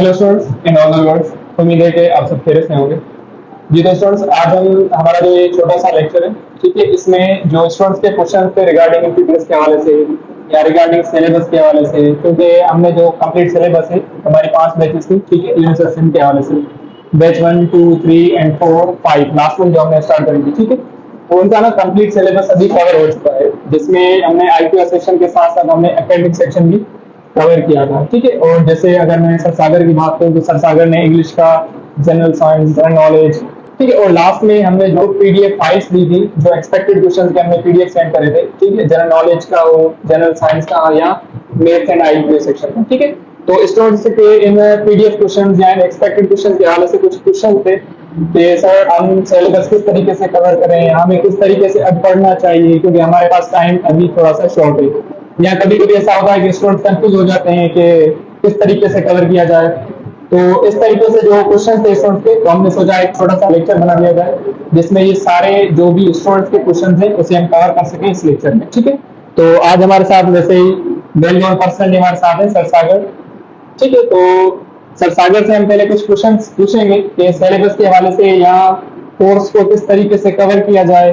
Hello students in all the world, उम्मीद है कि आप सब खैरियत से होंगे। जी तो स्टूडेंट्स, आज हम हमारा जो ये छोटा सा लेक्चर है, ठीक है, इसमें जो स्टूडेंट्स के क्वेश्चन थे रिगार्डिंग फिटनेस के हवाले से या रिगार्डिंग सिलेबस के हवाले से, क्योंकि हमने जो कंप्लीट सिलेबस है हमारी 5 बैचेस थी, ठीक है, यूनिसेशन के हवाले से बैच 1, 2, 3 एंड 4, 5 लास्ट में जो हमने स्टार्ट करी थी, ठीक है, तो उनका ना कंप्लीट सिलेबस अभी कवर हो चुका है, जिसमें हमने आईक्यू सेक्शन के साथ साथ हमने एकेडमिक सेक्शन भी कवर किया था, ठीक है। और जैसे अगर मैं सर सागर की बात करूँ तो सर सागर ने इंग्लिश का, जनरल साइंस, जनरल नॉलेज, ठीक है, और लास्ट में हमने जो पीडीएफ फाइल्स दी थी, जो एक्सपेक्टेड क्वेश्चंस के हमने पीडीएफ सेंड करे थे, ठीक है, जनरल नॉलेज का हो, जनरल साइंस का या मैथ्स एंड आईक्यू सेक्शन का, ठीक है। तो स्टूडेंट्स के इन पीडीएफ क्वेश्चंस या एक्सपेक्टेड क्वेश्चन के हवाले से कुछ क्वेश्चन थे कि सर हम सिलेबस किस तरीके से कवर करें, हमें किस तरीके से अब पढ़ना चाहिए, क्योंकि हमारे पास टाइम अभी थोड़ा सा शॉर्ट है, या कभी कभी ऐसा होता है कि स्टूडेंट कंफ्यूज हो जाते हैं कि किस तरीके से कवर किया जाए। तो इस तरीके से जो क्वेश्चन थे स्टूडेंट के, तो हमने सोचा एक छोटा सा लेक्चर बना दिया जाए जिसमें ये सारे जो भी स्टूडेंट्स के क्वेश्चन थे उसे हम कवर कर सके इस लेक्चर में, ठीक है। तो आज हमारे साथ वैसे ही वेल नोन पर्सन हमारे साथ है सर सागर, ठीक है। तो सर सागर से हम पहले कुछ क्वेश्चन पूछेंगे कि सिलेबस के हवाले से या कोर्स को किस तरीके से कवर किया जाए,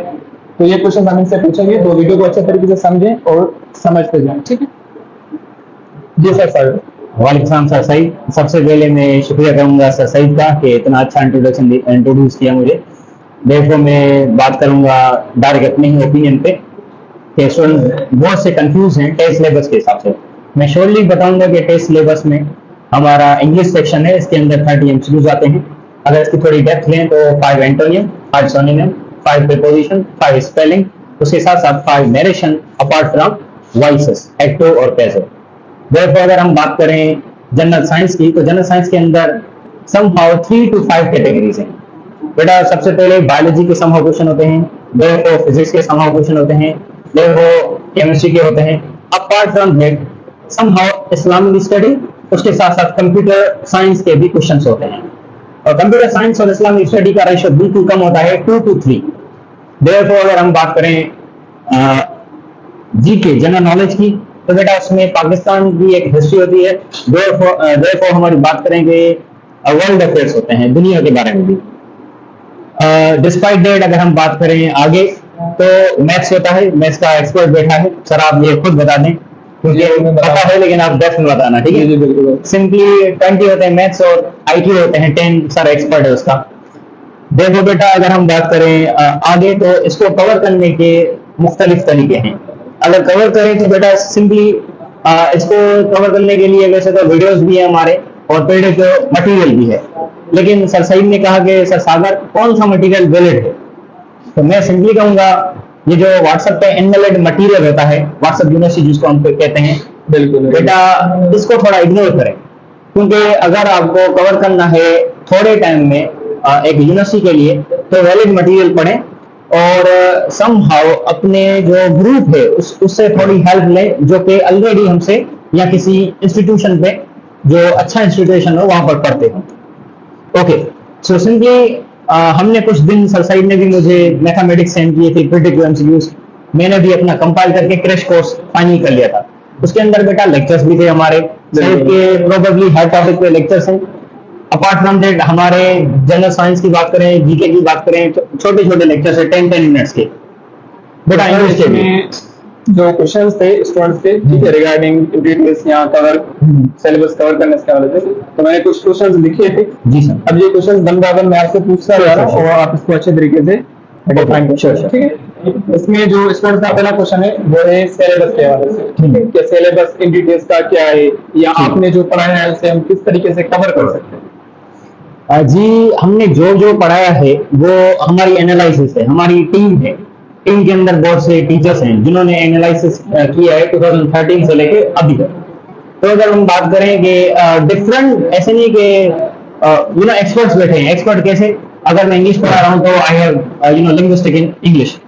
तो ये क्वेश्चन हम इनसे पूछेंगे, तो वीडियो को अच्छे तरीके से समझें और समझते जाएं, ठीक है। जी सर सागर। वालेकुम सर सईद। सबसे पहले मैं शुक्रिया करूंगा सर सईद का कि इतना अच्छा इंट्रोड्यूस किया मुझे। देखो मैं बात करूंगा डायरेक्ट अपने ही ओपिनियन पे कि स्टूडेंट बहुत से कंफ्यूज हैं टेस्ट सिलेबस के हिसाब से। मैं श्योरली बताऊंगा कि टेस्ट सिलेबस में हमारा इंग्लिश सेक्शन है, इसके अंदर 30 एमसीक्यूज आते हैं। अगर इसकी थोड़ी डेप्थ लें तो 5 एंटोनियम, 5 सिनोनिम, 5 प्रीपोजिशन, 5 स्पेलिंग, उसके साथ साथ 5 narration apart from voices, active और पैसिव। देखो अगर हम बात करें जनरल साइंस की, तो जनरल साइंस के अंदर समहाउ 3 to 5 कैटेगरीज हैं। बेटा सबसे पहले बायोलॉजी के समहाउ क्वेश्चन होते हैं, देखो फिजिक्स के समहाउ क्वेश्चन होते हैं, देखो केमिस्ट्री के होते हैं। Apart from that somehow Islamic study, उसके साथ साथ कंप्यूटर साइंस के भी क्वेश्चन होते हैं। और कंप्यूटर साइंस और इस्लामिक स्टडी का रेशियो बिल्कुल कम होता है, 2 to 3। देखो अगर हम बात करें जीके जनरल नॉलेज की, तो बेटा उसमें पाकिस्तान की एक हिस्ट्री होती है। देखो हमारी बात करेंगे वर्ल्ड अफेयर्स होते हैं, दुनिया के बारे में भी। डिस्पाइट डेट अगर हम बात करें आगे, तो मैथ्स होता है, मैथ्स का एक्सपर्ट बैठा है सर, आप ये खुद बता दें क्योंकि पता है, लेकिन आप डेप्थ में बताना, ठीक है। बिल्कुल सिंपली 20 होते हैं मैथ्स और आईक्यू होते हैं 10, सर एक्सपर्ट है उसका। देखो बेटा अगर हम बात करें आगे, तो इसको कवर करने के मुख्तलिफ तरीके हैं। अगर कवर करें तो बेटा सिंपली इसको कवर करने के लिए वैसे तो वीडियोस भी है हमारे और पीडीएफ मटेरियल भी है, लेकिन सर सईद ने कहा कि सर सागर कौन सा मटेरियल वैलिड है, तो मैं सिंपली कहूंगा ये जो व्हाट्सएप पे इनवैलिड मटेरियल होता है, व्हाट्सएप यूनिवर्सिटी जिसको हम कहते हैं, बिल्कुल बेटा इसको थोड़ा इग्नोर करें, क्योंकि अगर आपको कवर करना है थोड़े टाइम में एक यूनिवर्सिटी के लिए, तो वैलिड मटेरियल पढ़ें और समहाउ अपने जो ग्रुप है उससे थोड़ी हेल्प लें, जो कि ऑलरेडी हमसे या किसी इंस्टीट्यूशन पे जो अच्छा इंस्टीट्यूशन हो वहां पर पढ़ते हो। ओके, सो सिंपली हमने कुछ दिन सर साइड ने भी मुझे मैथमेटिक्स सेंड किए थे, प्रिडिक्टिव एमसीक्यूज, मैंने भी अपना कंपाइल करके क्रैश कोर्स फाइनल कर लिया था। उसके अंदर बेटा लेक्चर्स भी थे हमारे के, प्रोबेबली हर टॉपिक पे लेक्चर्स हैं। अपार्ट फ्रॉम दैट हमारे जनरल साइंस की बात करें, जीके की बात करें, तो छोटे छोटे लेक्चर्स है 10-10 मिनट्स के। बेटा इंग्लिश के में जो क्वेश्चंस थे स्टूडेंट्स के, ठीक है, रिगार्डिंग डिटेल्स यहाँ कवर सिलेबस कवर करने के हवाले से, तो मैंने कुछ क्वेश्चंस लिखे थे। जी सर। अब ये क्वेश्चंस बन बराबर मैं आपसे पूछता जा रहा हूँ और आप इसको अच्छे तरीके से डिफाइन करें, ठीक है। इसमें जो स्टूडेंट्स का पहला क्वेश्चन है वो है सिलेबस के हवाले से, ठीक है, कि सिलेबस इन डिटेल्स का क्या है, या आपने जो पढ़ाया है उसे हम किस तरीके से कवर कर सकते हैं। जी हमने जो जो पढ़ाया है वो हमारी एनालिसिस है, हमारी टीम है, टीम के अंदर बहुत से टीचर्स हैं जिन्होंने एनालिसिस किया है 2013 से लेके अभी तक। तो अगर हम बात करें कि डिफरेंट, ऐसे नहीं कि एक्सपर्ट्स बैठे हैं। एक्सपर्ट कैसे, अगर मैं इंग्लिश पढ़ा रहा हूँ तो I have linguistic in English.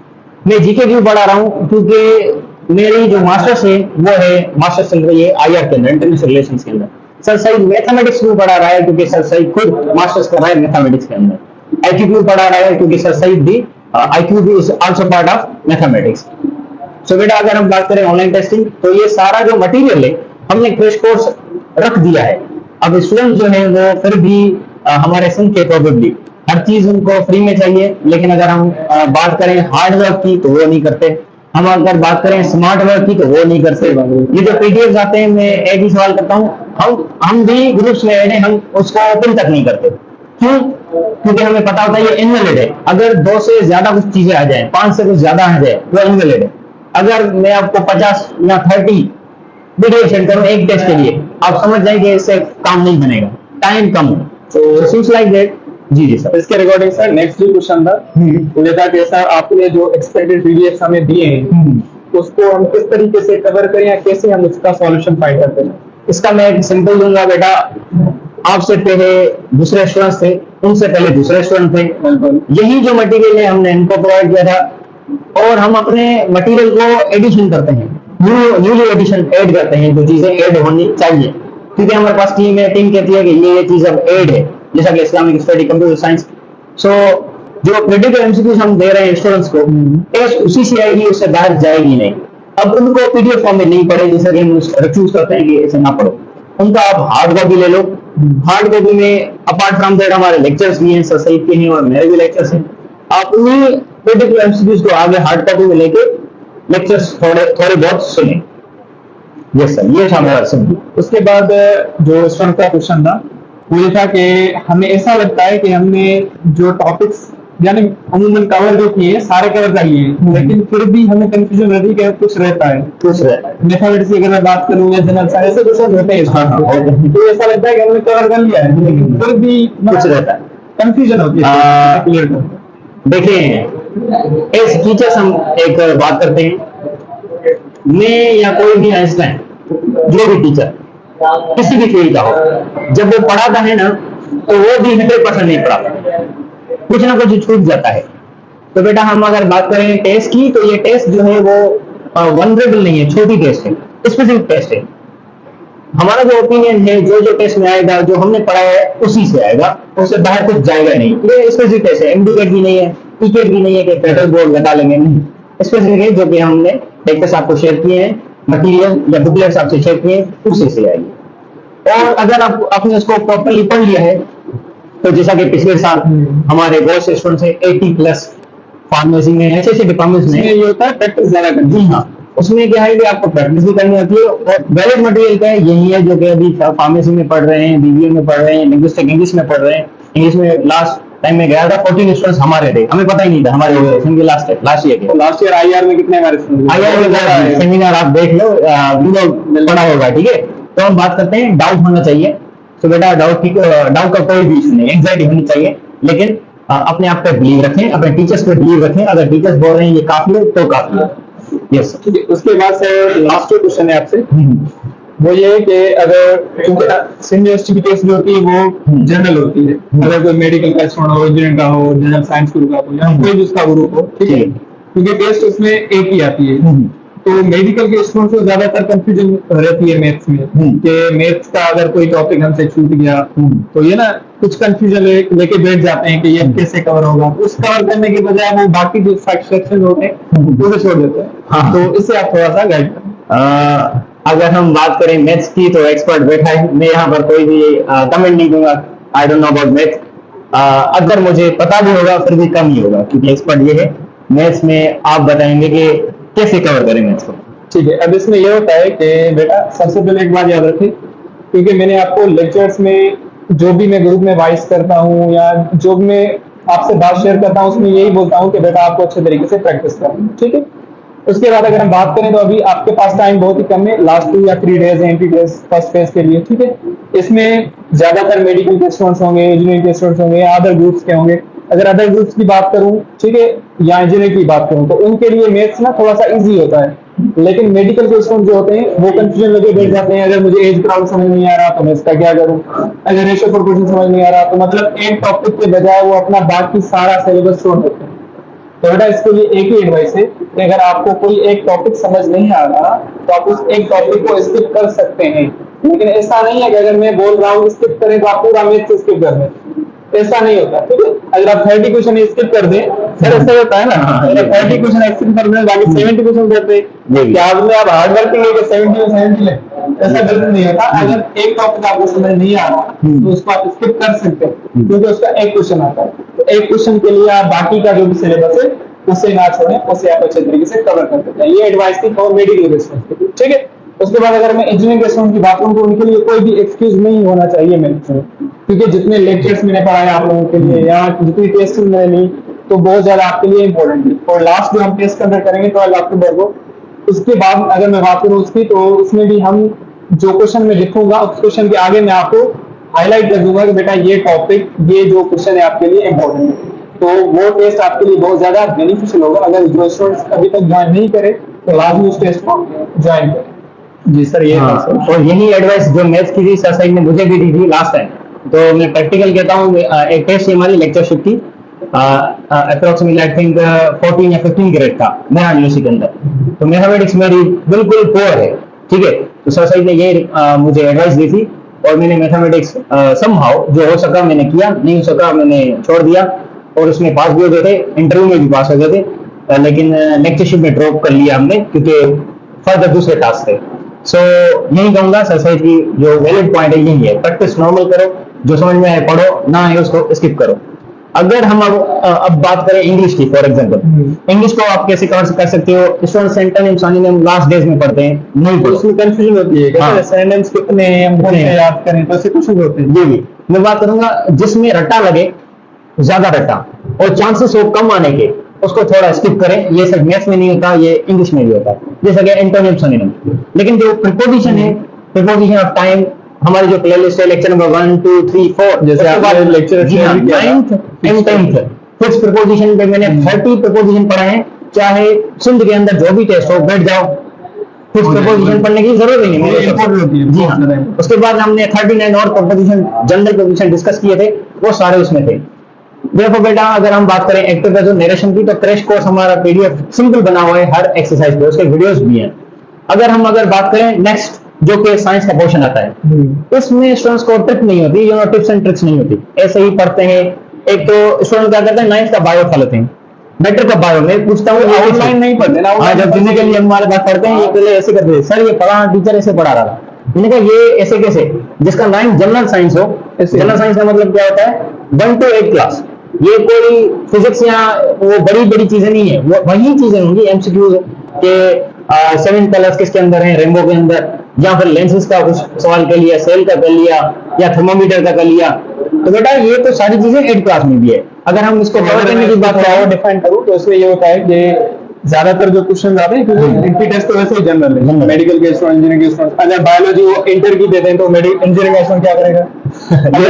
मैं जीके क्यों पढ़ा रहा हूँ, क्योंकि मेरी जो मास्टर्स है वो है, मास्टर्स चल रही है आईआर के अंदर, इंटरनेशनल रिलेशंस के अंदर। सर सईद मैथमेटिक्स क्यों पढ़ा रहा है, क्योंकि सर सईद खुद मास्टर्स कर रहा है मैथमेटिक्स के अंदर। आईक्यू क्यों पढ़ा रहा है, क्योंकि सर सईद भी आईक्यू भी is also part of mathematics. So बेटा अगर हम बात करें ऑनलाइन टेस्टिंग, तो ये सारा जो मटेरियल है हमने क्रैश कोर्स रख दिया है। अब स्टूडेंट जो है वो फिर भी हमारे सन कैपेबिलिटी हर चीज उनको फ्री में चाहिए, लेकिन अगर हम बात करें हार्ड वर्क की तो वो नहीं करते। हम अगर बात करें स्मार्ट वर्क की तो वो नहीं करते। ये जो पीडीएफ आते हैं, मैं एक ही सवाल करता हूँ, हम भी ग्रुप्स में ऐड हैं, हम उसको ओपन तक नहीं करते। क्यों? क्योंकि हमें पता होता है ये इनवैलिड है। अगर 2 से ज्यादा कुछ चीजें आ जाए, 5 से कुछ ज्यादा आ जाए तो इनवैलिड है। अगर मैं आपको 50 या 30 वीडियो सेंड करूं एक टेस्ट के लिए, आप समझ जाएंगे इससे काम नहीं बनेगा, टाइम कम है। तो सीम्स लाइक दैट। जी जी सर। इसके रिगार्डिंग सर नेक्स्ट जो क्वेश्चन था वो ये था कि सर आपने जो एक्सपेक्टेड पीडीएफ हमें दिए हैं उसको हम किस तरीके से कवर करें या कैसे हम उसका सॉल्यूशन फाइंड करते हैं। इसका मैं एक सिंपल दूंगा बेटा। आपसे पहले दूसरे स्टूडेंट्स थे, उनसे पहले दूसरे स्टूडेंट थे, यही जो मटेरियल है हमने इनको प्रोवाइड किया था, और हम अपने मटेरियल को एडिशन करते हैं, न्यू एडिशन ऐड करते हैं, जो चीजें ऐड होनी चाहिए। क्योंकि हमारे पास टीम है, टीम कहती है कि ये चीज अब ऐड है, जैसा कि इस्लामिक स्टडी, कंप्यूटर साइंस। सो जो क्रिटिकल एमसीक्यूज हम दे रहे हैं स्टूडेंट्स को, टेस्ट उसी से आएगी, उससे बाहर जाएगी नहीं। अब उनको पीडीएफ फॉर्म में नहीं पढ़े, जैसे कि हम चूज करते हैं कि ऐसे ना पढ़ो, उनका आप हार्ड कॉपी ले लो। हार्ड कॉपी में अपार्ट फ्रॉम दैट हमारे लेक्चर्स भी हैं, सर सईद के हैं और मेरे भी लेक्चर्स हैं। आप उन्हीं क्रिटिकल एमसीक्यूज को आगे हार्ड कॉपी में लेके लेक्चर्स थोड़े बहुत सुने। यस सर, ये था मेरा सब। उसके बाद जो स्टूडेंट का क्वेश्चन था वो ये था कि हमें ऐसा लगता है कि हमने जो टॉपिक्स यानी अमूमन कवर जो किए सारे कवर कर लिए, लेकिन फिर भी हमें कंफ्यूजन रहती है कि कुछ रहता है। मैथमेटिक्स की अगर मैं बात करूं या जनरल साइंस, ऐसे क्वेश्चन रहते हैं तो ऐसा लगता है कि हमने कवर कर लिया है, लेकिन फिर भी कुछ रहता है, कंफ्यूजन होती है। क्लियर कर देखिए, एज टीचर्स हम एक बात करते हैं, मैं या कोई भी आइंस्टाइन, जो भी टीचर किसी भी फील्ड का हो, जब वो पढ़ाता है ना तो वो भी 100% नहीं पढ़ाता, कुछ ना कुछ छूट जाता है। तो बेटा हम अगर बात करें टेस्ट की, तो ये टेस्ट जो है वो वनरेबल नहीं है, छोटी टेस्ट है, स्पेसिफिक टेस्ट है। हमारा जो ओपिनियन है, जो टेस्ट में आएगा, जो हमने पढ़ा है उसी से आएगा, उससे बाहर कुछ जाएगा नहीं। ये स्पेसिफिक टेस्ट है, एमडीकेट भी नहीं है, टीकेट भी नहीं है कि फेडरल बोर्ड लगा लेंगे, नहीं। स्पेसिफिक है जो कि हमने लेक्चर्स आपको शेयर किए हैं, मटीरियल या बुकलेट्स आपसे शेयर किए हैं, उसी से आएगी। और अगर आपने उसको प्रॉपरली पढ़ लिया है, तो जैसा कि पिछले साल हमारे बहुत से स्टूडेंट्स हैं 80+ फार्मेसी में, ऐसे डिपार्टमेंट्स में ये होता है प्रैक्टिस ज्यादा करनी। जी हाँ, उसमें क्या है कि आपको प्रैक्टिस भी करनी होती है। और वैलिड मटेरियल क्या है, यही है जो कि अभी फार्मेसी में पढ़ रहे हैं, बीबीए में पढ़ रहे हैं, लिंग्विस्टिक इंग्लिश में पढ़ रहे हैं। इंग्लिश में लास्ट टाइम में गया था 14 स्टूडेंट्स हमारे थे, हमें पता ही नहीं था हमारे लास्ट ईयर के। लास्ट ईयर आईआर में कितने हमारे आईआर में सेमिनार आप देख लो, वीडियो पढ़ा होगा, ठीक है। तो हम बात करते हैं डाउट होना चाहिए। तो बेटा डाउट का कोई भी इशू नहीं, एंग्जाइटी होनी चाहिए, लेकिन अपने आप पे बिलीव रखें, अपने टीचर्स पे बिलीव रखें। अगर टीचर्स बोल रहे हैं ये काफी है तो काफी है। यस। उसके बाद से लास्ट क्वेश्चन है आपसे, वो ये है कि अगर क्योंकि यूनिवर्सिटी की टेस्ट जो होती है वो जनरल होती है, अगर कोई मेडिकल का स्टूडेंट हो, इंजीनियरिंग का हो, जनरल साइंस ग्रुप का हो, या कोई भी उसका ग्रुप हो, ठीक है, क्योंकि टेस्ट उसमें एक ही आती है। तो मेडिकल के स्टूडेंट्स को ज्यादातर कंफ्यूजन रहती है मैथ्स में, कि मैथ्स का अगर कोई टॉपिक हमसे छूट गया तो ये ना कुछ कंफ्यूजन लेके बैठ जाते हैं कि ये कैसे कवर होगा। उस कवर करने के बजाय वो बाकी जो सेक्शन होते हैं उसे छोड़ देते हैं। हाँ। तो इससे आप थोड़ा सा गाइड करें। अगर हम बात करें मैथ्स की, तो एक्सपर्ट बैठा है, मैं यहाँ पर कोई भी कमेंट नहीं दूंगा। I don't know about maths. अगर मुझे पता भी होगा फिर भी कम ही होगा, क्योंकि एक्सपर्ट ये है। मैथ्स में आप बताएंगे कि कैसे कवर करें मैथ्स को। ठीक है, अब इसमें ये होता है कि बेटा सबसे पहले एक बात याद रखें, क्योंकि मैंने आपको लेक्चर्स में जो भी मैं ग्रुप में वाइस करता हूँ या जो भी मैं आपसे बात शेयर करता हूँ उसमें यही बोलता हूँ कि बेटा आपको अच्छे तरीके से प्रैक्टिस करना, ठीक है। उसके बाद अगर हम बात करें तो अभी आपके पास टाइम बहुत ही कम है, लास्ट 2 या 3 डेज है एंट्री टेस्ट फर्स्ट फेज के लिए, ठीक है। इसमें ज्यादातर मेडिकल के स्टूडेंट्स होंगे, इंजीनियरिंग के स्टूडेंट्स होंगे, अदर ग्रुप्स के होंगे। अगर अदर ग्रुप्स की बात करूं, ठीक है, या इंजीनियरिंग की बात करूं, तो उनके लिए मैथ्स ना थोड़ा सा इजी होता है, लेकिन मेडिकल के स्टूडेंट जो होते हैं वो कंफ्यूजन लगे बैठ जाते हैं। अगर मुझे एज क्राउड समझ नहीं आ रहा तो मैं इसका क्या करूं, अगर रेशियो प्रोपोर्शन समझ नहीं आ रहा तो मतलब एक टॉपिक के बजाय वो अपना बाकी सारा सिलेबस छोड़ देते हैं। तो बेटा इसके लिए एक ही एडवाइस है कि अगर आपको कोई एक टॉपिक समझ नहीं आ रहा तो आप उस एक टॉपिक को स्किप कर सकते हैं, लेकिन ऐसा नहीं है कि अगर मैं बोल रहा हूँ स्किप करें तो आप पूरा मैथ स्किप कर दें। ऐसा नहीं होता, ठीक है। अगर आप 30 क्वेश्चन स्किप कर दें, सर ऐसा होता है ना, अगर आप 30 क्वेश्चन स्किप कर दें बाकी 70 क्वेश्चन करते, क्या आपने आप हार्ड वर्किंग है कि 70 में 70 ले, ऐसा बिल्कुल नहीं होता। अगर एक टॉपिक आपको समझ नहीं आ रहा तो उसको आप स्किप कर सकते हैं, क्योंकि उसका एक क्वेश्चन आता है, तो एक क्वेश्चन के लिए आप बाकी का जो भी सिलेबस है उसे ना छोड़ें, उसे आप अच्छे तरीके से कवर कर सकते हैं। ये एडवाइस थी फॉर मेडिकल स्टूडेंट, ठीक है। उसके बाद अगर मैं इंजीनियरिंग के स्टूडेंट की बात करूं तो उनके लिए कोई भी एक्सक्यूज नहीं होना चाहिए मेरे से, क्योंकि जितने लेक्चर्स मैंने पढ़ाए आप लोगों के लिए या जितनी टेस्ट मैंने ली तो बहुत ज्यादा आपके लिए इंपॉर्टेंट है। और लास्ट जो हम टेस्ट कंडक्ट करेंगे 12 अक्टूबर को, उसके बाद अगर मैं बात करूं उसकी, तो उसमें भी हम जो क्वेश्चन में लिखूंगा उस क्वेश्चन के आगे मैं आपको हाईलाइट कर दूंगा कि बेटा ये टॉपिक, ये जो क्वेश्चन है आपके लिए इंपॉर्टेंट है। तो वो टेस्ट आपके लिए बहुत ज्यादा बेनिफिशियल होगा। अगर जो स्टूडेंट्स अभी तक ज्वाइन नहीं करे तो लाजमी उस टेस्ट को ज्वाइन करें। जी सर, ये था सर। और यही एडवाइस जो मैथ्स की थी सर साइड ने मुझे भी दी थी लास्ट टाइम। तो मैं प्रैक्टिकल कहता हूँ, एक टेस्ट हमारी लेक्चरशिप की अप्रोक्सीमेटली आई थिंक 14 या 15 ग्रेड का मेरा यूनिवर्सिटी के अंदर। तो मैथमेटिक्स मेरी बिल्कुल पुअर है, ठीक है। तो सर साइड ने ये मुझे एडवाइस दी थी और मैंने मैथमेटिक्स समहाउ जो हो सका मैंने किया, नहीं हो सका मैंने छोड़ दिया। और उसमें पास भी हो गए थे, इंटरव्यू में भी पास हो गए थे, लेकिन लेक्चरशिप में ड्रॉप कर लिया हमने क्योंकि फर्दर दूसरे टास्क थे। सो यही कहूंगा सर साइड की जो वैलिड पॉइंट है यही है, प्रैक्टिस नॉर्मल करो, जो समझ में आए पढ़ो, ना आए उसको स्किप करो। अगर हम अब बात करें इंग्लिश की, फॉर एग्जांपल इंग्लिश को आप कैसे कर सकते हो? स्टूडेंट सेंटेंस हम लास्ट डेज में पढ़ते हैं, नहीं पढ़ते, उसमें कंफ्यूजन होती है, हाँ। सेंटेंस कितने हम कैसे याद करें, तो ऐसे कुछ होते हैं। जी जी, मैं बात करूंगा जिसमें रट्टा लगे, ज्यादा रट्टा और चांसेस हो कम आने के, उसको थोड़ा स्किप करें। ये सब मैथ्स में नहीं होता, ये इंग्लिश में भी होता है, जैसे कि एंटोनिम सिनोनिम। लेकिन जो प्रीपोजिशन है, प्रीपोजिशन ऑफ टाइम, हमारी जो प्लेलिस्ट है लेक्चर नंबर 1 2 3 4, जैसे आपने lecture 9th and 10th fix preposition पे मैंने 30 प्रीपोजिशन पढ़े हैं। चाहे सिंध के अंदर जो भी टेस्ट हो, बैठ जाओ, फिक्स प्रीपोजिशन पढ़ने की जरूरत ही नहीं। जी हाँ, उसके बाद हमने 39 और प्रीपोजिशन, जनरल प्रीपोजिशन डिस्कस किए थे, वो सारे उसमें थे। देखो बेटा, अगर हम बात करें एक्टिव जो नरेशन की, तो क्रैश कोर्स हमारा पीडीएफ सिंपल बना हुआ है हर एक्सरसाइज पे, उसके वीडियोस भी हैं। अगर बात करें नेक्स्ट जो कि साइंस का पोर्शन आता है, इसमें स्टूडेंट्स को ट्रिक नहीं होती, टिप्स एंड ट्रिक्स नहीं होती, ऐसे ही पढ़ते हैं। एक तो स्टूडेंट क्या करते हैं, 9th का बायो खा लेते हैं, बेटर का बायो में पूछता हूँ ऑनलाइन नहीं पढ़ते ना, हाँ, जब जिन्हें के लिए हमारे पास पढ़ते हैं, ये पहले ऐसे करते हैं, सर ये पढ़ा टीचर ऐसे पढ़ा रहा था, मैंने कहा ये ऐसे कैसे? जिसका 9th जनरल साइंस हो, जनरल साइंस का मतलब क्या होता है, 1 to 8 क्लास। ये कोई फिजिक्स या वो बड़ी बड़ी चीजें नहीं है, वो वही चीजें होंगी एमसीक्यूज के 7 कलर्स किसके अंदर हैं, रेनबो के अंदर, या फिर लेंसेज का कुछ सवाल कर लिया, सेल का कर लिया, या थर्मोमीटर का कर लिया। तो बेटा ये तो सारी चीजें 8 क्लास में भी है। अगर हम इसको कवर करने की बात करें, डिफाइन करूं तो इसमें ये होता है कि ज्यादातर जो क्वेश्चन आते हैं, क्योंकि इनकी टेस्ट तो वैसे ही जनरल है, मेडिकल के स्टूडेंट, इंजीनियरिंग के स्टूडेंट। अगर बायोलॉजी वो इंटर की देते हैं तो इंजीनियरिंग का स्टूडेंट क्या करेगा? अगर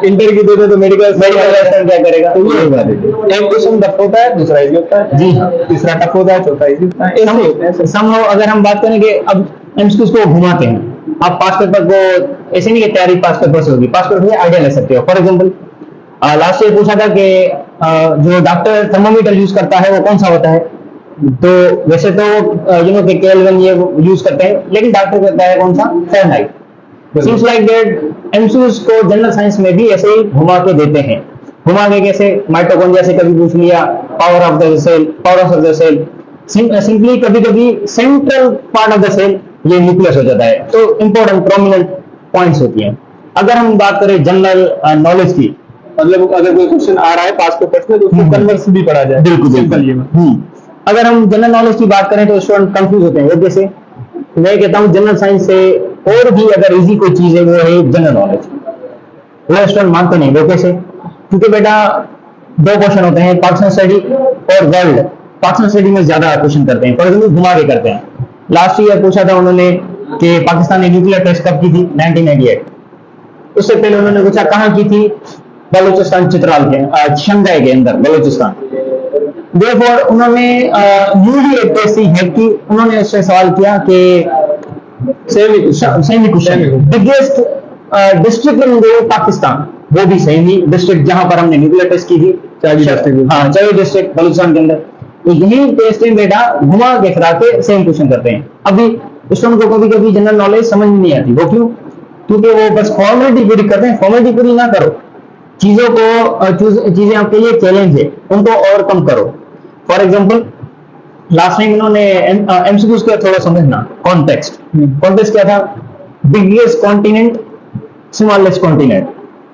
इंटर की देते हैं तो मेडिकल स्टूडेंट क्या करेगा? तो ये एक क्वेश्चन टफ होता है, दूसरा इजी होता है, जी हाँ, तीसरा टफ होता है, चौथा इजी होता है, ऐसे होते हैं। समहाउ अगर हम बात करें कि अब एमसीक्यूज को घुमाते हैं, आप पास पेपर को ऐसे नहीं कि तैयारी पास पेपर से होगी, पास पेपर से आइडिया ले सकते हो। फॉर एग्जांपल लास्ट ईयर पूछा था कि जो डॉक्टर थर्मोमीटर यूज करता है वो कौन सा होता है? तो वैसे तो के केल्विन ये यूज करते हैं, लेकिन डॉक्टर कहता है कौन सा? Fahrenheit. Seems like that MCQs को जनरल साइंस में भी ऐसे ही घुमा के देते हैं। घुमा के कैसे? माइटोकॉन्ड्रिया से कभी पूछ लिया, power of the cell, simply कभी कभी central part of the cell, ये न्यूक्लियस हो जाता है। तो इंपॉर्टेंट प्रोमिनेंट पॉइंट्स होती हैं। अगर हम बात करें जनरल नॉलेज की, मतलब अगर कोई क्वेश्चन आ रहा है पास पेपर में तो उसको कन्वर्स भी पढ़ा जाए, बिल्कुल। अगर हम जनरल नॉलेज की बात करें तो स्टूडेंट कंफ्यूज होते हैं। जैसे मैं कहता हूँ जनरल साइंस से और भी अगर इजी कोई चीज है वो है जनरल नॉलेज, वो स्टूडेंट मानते नहीं। वो कैसे? क्योंकि बेटा 2 क्वेश्चन होते हैं, पाकिस्तान स्टडी और वर्ल्ड। पाकिस्तान स्टडी में ज्यादा क्वेश्चन करते हैं, फॉर एग्जाम्पल घुमा के करते हैं। लास्ट ईयर पूछा था उन्होंने कि पाकिस्तान ने न्यूक्लियर टेस्ट कब की थी? 1998। उससे पहले उन्होंने पूछा कहाँ की थी? बलूचिस्तान, चित्राल के शंघाई के अंदर बलूचिस्तान। देयरफॉर उन्होंने न्यूली एक टेस्ट है कि उन्होंने उससे सवाल किया कि semi question biggest district in Pakistan, वो भी सेमी डिस्ट्रिक्ट जहां पर हमने न्यूक्लियर टेस्ट की थी, चाहे डिस्ट्रिक्ट बलूचिस्तान के अंदर। तो यही टेस्ट में बेटा घुमा के फिरा के सेम क्वेश्चन करते हैं। अभी स्टूडेंट को कभी कभी जनरल नॉलेज समझ नहीं आती। वो क्यों? क्योंकि वो बस फॉर्मेलिटी पूरी करते हैं। फॉर्मेलिटी पूरी ना करो, चीजों को चीजें आपके लिए चैलेंज है, उनको ओवरकम करो। फॉर एग्जाम्पल लास्ट टाइम इन्होंने एमसीक्यूज का थोड़ा समझना, कॉन्टेक्स्ट। कॉन्टेक्स्ट क्या था? Biggest continent, smallest continent.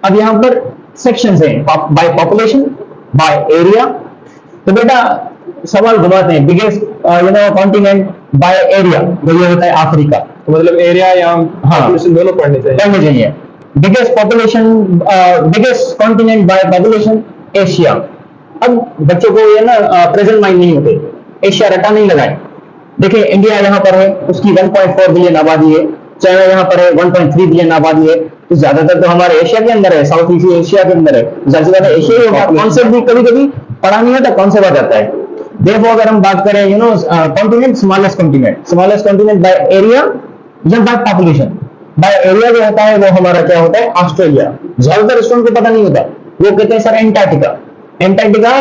अब यहाँ पर सेक्शंस हैं, बाय पॉपुलेशन, बाय एरिया। तो बेटा सवाल घुमाते हैं, बिगेस्ट कॉन्टिनेंट बाय एरिया, तो ये होता है अफ्रीका। तो मतलब एरिया या हाँ। पॉपुलेशन दोनों पढ़ने चाहिए। पढ़ने चाहिए। Biggest population, biggest continent by population, Asia. अब बच्चों को ये ना प्रेजेंट माइंड नहीं होते, एशिया रटा नहीं लगाए। देखिए इंडिया यहाँ पर है, उसकी 1.4 बिलियन आबादी है, चाइना यहाँ पर है 1.3 बिलियन आबादी है, तो ज्यादातर तो हमारे एशिया के अंदर है, साउथ ईस्ट एशिया के अंदर है, ज्यादा से ज्यादा एशिया ही होगा। कॉन्सेप्ट भी कभी कभी पढ़ा नहीं होता, कॉन्सेप्ट आ जाता है। देखो अगर हम बात करें continent, smallest continent by area या बाय पॉपुलेशन। बाय एरिया जो होता है वो हमारा क्या होता है? ऑस्ट्रेलिया। ज्यादातर स्टूडेंट को पता नहीं होता, वो कहते हैं सर एंटार्क्टिका। एंटार्क्टिका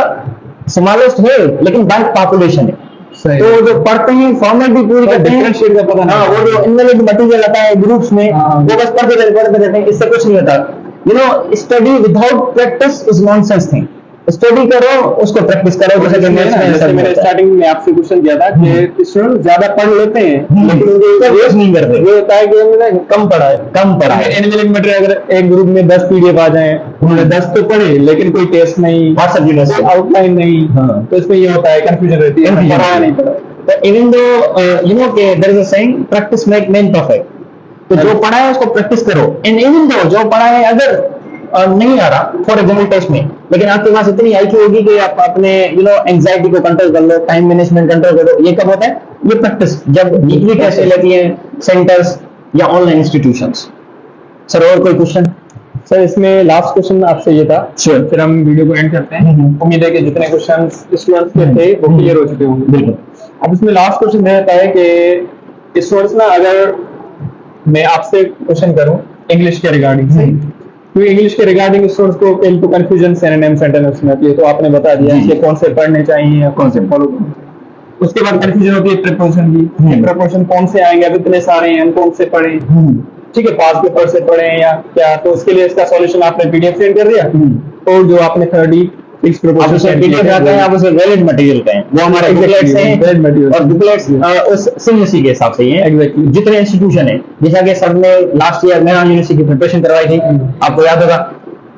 स्मॉलेस्ट है लेकिन बाय पॉपुलेशन है। तो जो पढ़ते हैं फॉर्मेट भी पूरी करते हैं, डिफरेंशिएट का पता नहीं। हाँ, वो जो इनमें मटेरियल आता है ग्रुप्स में, वो बस पढ़ते रहते हैं, इससे कुछ नहीं होता। Study without practice is nonsense thing. Study करो, उसको प्रैक्टिस करो। जैसे मैंने स्टार्टिंग में आपसे क्वेश्चन किया था कि स्टूडेंट ज्यादा पढ़ लेते हैं लेकिन उनके यूज नहीं करते। ये होता है कि उन्होंने कम पढ़ा है। एनिमल मटेरियल अगर एक ग्रुप में 10 पीडीएफ आ जाए, उन्होंने 10 तो पढ़े लेकिन कोई टेस्ट नहीं, आउटलाइन नहीं, तो इसमें ये होता है कंफ्यूजन रहती है, पढ़ा नहीं पढ़ा। तो even though there is a saying, practice make man perfect. तो जो पढ़ा है उसको प्रैक्टिस करो। एंड इवन दो जो पढ़ा है अगर नहीं आ रहा फॉर एग्जाम्पल टेस्ट में, लेकिन आपके पास इतनी आईक्यू होगी कि आप अपने एंजाइटी को कंट्रोल कर लो, टाइम मैनेजमेंट कंट्रोल करो। ये कब होता है? ये प्रैक्टिस, जब वीकली टेस्ट लेती है सेंटर्स या ऑनलाइन इंस्टीट्यूशंस। सर और कोई क्वेश्चन? सर इसमें लास्ट क्वेश्चन आपसे ये था, फिर हम वीडियो को एंड करते हैं। उम्मीद है कि जितने क्वेश्चन स्टूडेंट्स के थे वो क्लियर हो चुके होंगे। बिल्कुल। अब इसमें लास्ट क्वेश्चन रहता है कि स्टूडेंट्स ना, अगर मैं आपसे क्वेश्चन करूं इंग्लिश के रिगार्डिंग से, क्योंकि इंग्लिश के रिगार्डिंग स्टूडेंट्स को पहले तो कंफ्यूजन सिनोनिम सेंटेंस में होती है, तो आपने बता दिया कि कौन से पढ़ने चाहिए या कौन से फॉलो करने। उसके बाद कंफ्यूजन होती है प्रीपोजिशन की, प्रीपोजिशन कौन से आएंगे, अब इतने सारे हैं, हम कौन से पढ़ें। ठीक है, पास पेपर से पढ़ें या क्या, तो उसके लिए इसका सॉल्यूशन आपने पीडीएफ सेंड कर दिया, और जो आपने 36 प्रीपोजिशन पीडीएफ आता है, आप उसे वैलिड मटेरियल कहें, वो हमारे बुकलेट्स हैं, वैलिड मटेरियल, और बुकलेट्स उस सीएससी के हिसाब से ही हैं। एग्जैक्टली जितने इंस्टीट्यूशन है, जैसा कि सर ने लास्ट ईयर मेरा यूनिवर्सिटी की प्रिपरेशन करवाई थी, आपको याद होगा,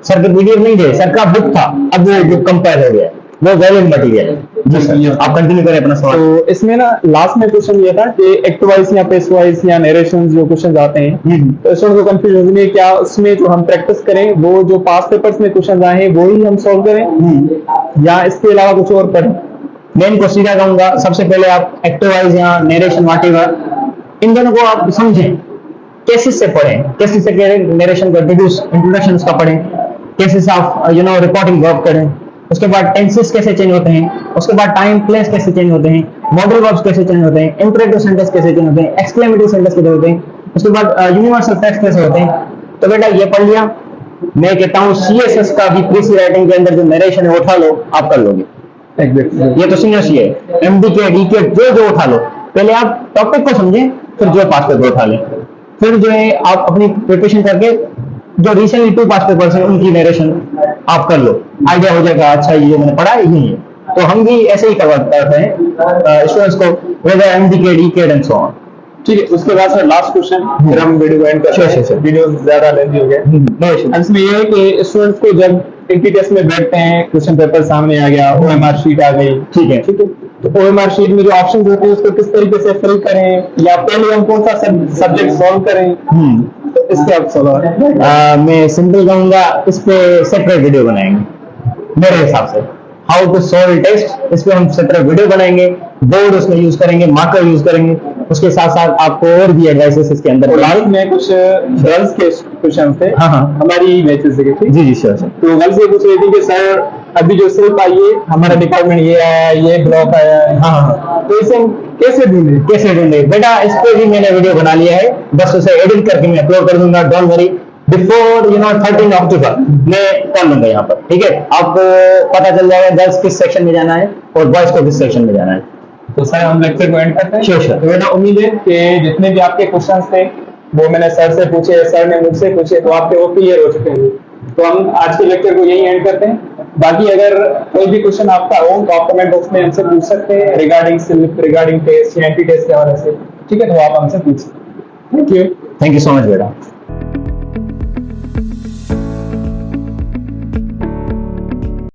सर के पीडीएफ नहीं थे, सर का बुक था, अब वो बुक कंपेयर हो गया, वो वैलिड मटेरियल है। जी सर, आप कंटिन्यू करें अपना सवाल। तो इसमें ना लास्ट में क्वेश्चन ये था कि एक्ट वाइज या पेस वाइज या नरेशन जो क्वेश्चन आते हैं, तो स्टूडेंट को कंफ्यूजन होती है, क्या उसमें जो हम प्रैक्टिस करें वो जो पास पेपर्स में क्वेश्चन आए हैं वो ही हम सॉल्व करें या इसके अलावा कुछ और पढ़ें? मैं इनको सीधा कहूंगा, सबसे पहले आप एक्टिवाइज या नरेशन व्हाटएवर, इन दोनों को आप समझें, केसेस से पढ़ें, केसेस से नरेशन का इंट्रोडक्शन का पढ़ें, केसेस आप रिपोर्टिंग वर्क करें, उसके बाद टेंसेस कैसे चेंज होते हैं, उसके बाद टाइम प्लेस कैसे चेंज होते हैं, मॉडल वर्ब्स कैसे चेंज होते हैं, इंपरेटिव सेंटेंस कैसे चेंज होते हैं, एक्सक्लेमेटिव सेंटेंस कैसे होते हैं, उसके बाद यूनिवर्सल टेक्स्ट कैसे होते हैं। तो बेटा ये पढ़ लिया। मैं कहता हूँ सीएसएस का भी प्रीसी राइटिंग के अंदर जो नरेशन है उठा लो, आप कर लोगे। ये तो सीनियर सी है, एमडीके डीके जो उठा लो, पहले आप टॉपिक को समझें, फिर जो पास पेपर उठा लें, फिर जो है आप अपनी प्रिपरेशन करके जो रिसेंटली 2 पास पेपर्स हैं उनकी नरेशन आप कर लो, आइडिया हो जाएगा, अच्छा ये मैंने पढ़ा है यही है। तो हम भी ऐसे ही करते हैं स्टूडेंट्स को, वेदर एमडीके डीके एंड सो ऑन। ठीक है, उसके बाद सर लास्ट क्वेश्चन, फिर हम वीडियो को एंड करते हैं, वीडियो ज्यादा लेंथी हो गया। इसमें ये है कि स्टूडेंट्स को जब इनकी टेस्ट में बैठते हैं, क्वेश्चन पेपर सामने आ गया, ओएमआर शीट आ गई, ठीक है, तो ओएमआर शीट में जो ऑप्शंस होते हैं उसको किस तरीके से फिल करें, या पहले हम कौन सा सब्जेक्ट सॉल्व करें, तो इसके आप सवाल। मैं सिंपल कहूंगा, इस पे सेपरेट वीडियो बनाएंगे मेरे हिसाब से, हाउ टू सॉल्व टेस्ट, इस पे हम सेपरेट वीडियो बनाएंगे, बोर्ड उसमें यूज करेंगे, मार्कर यूज करेंगे, उसके साथ साथ आपको और भी एडवाइसेस इसके अंदर। लास्ट में कुछ गर्ल्स के क्वेश्चन थे, हाँ हमारी बैचेस से, जी जी सर। तो गर्ल्स ये पूछ रही थी कि सर अभी जो सिर्फ आई है, हमारा डिपार्टमेंट ये आया है, ये ब्लॉक आया है, हाँ, तो इसे हम कैसे ढूंढे? बेटा इस पे भी मैंने वीडियो बना लिया है, बस उसे एडिट करके मैं अपलोड कर दूंगा, डोंट वरी। बिफोर 13 अक्टूबर मैं कर लूंगा यहाँ पर, ठीक है, आपको पता चल जाएगा गर्ल्स किस सेक्शन में जाना है और बॉयज को किस सेक्शन में जाना है। तो सर हम लेक्चर को एंड करते हैं। Sure sir. तो मेरा उम्मीद है कि जितने भी आपके क्वेश्चंस थे वो मैंने सर से पूछे, सर ने मुझसे पूछे, तो आपके वो क्लियर हो चुके हैं। तो हम आज के लेक्चर को यही एंड करते हैं। बाकी अगर कोई भी क्वेश्चन आपका हो तो आप कमेंट बॉक्स में हमसे पूछ सकते हैं रिगार्डिंग सिर्फ रिगार्डिंग टेस्ट या एंटी टेस्ट के हवाले से। ठीक है, तो आप हमसे पूछ सकते हैं। Thank you. Thank you so much बेटा।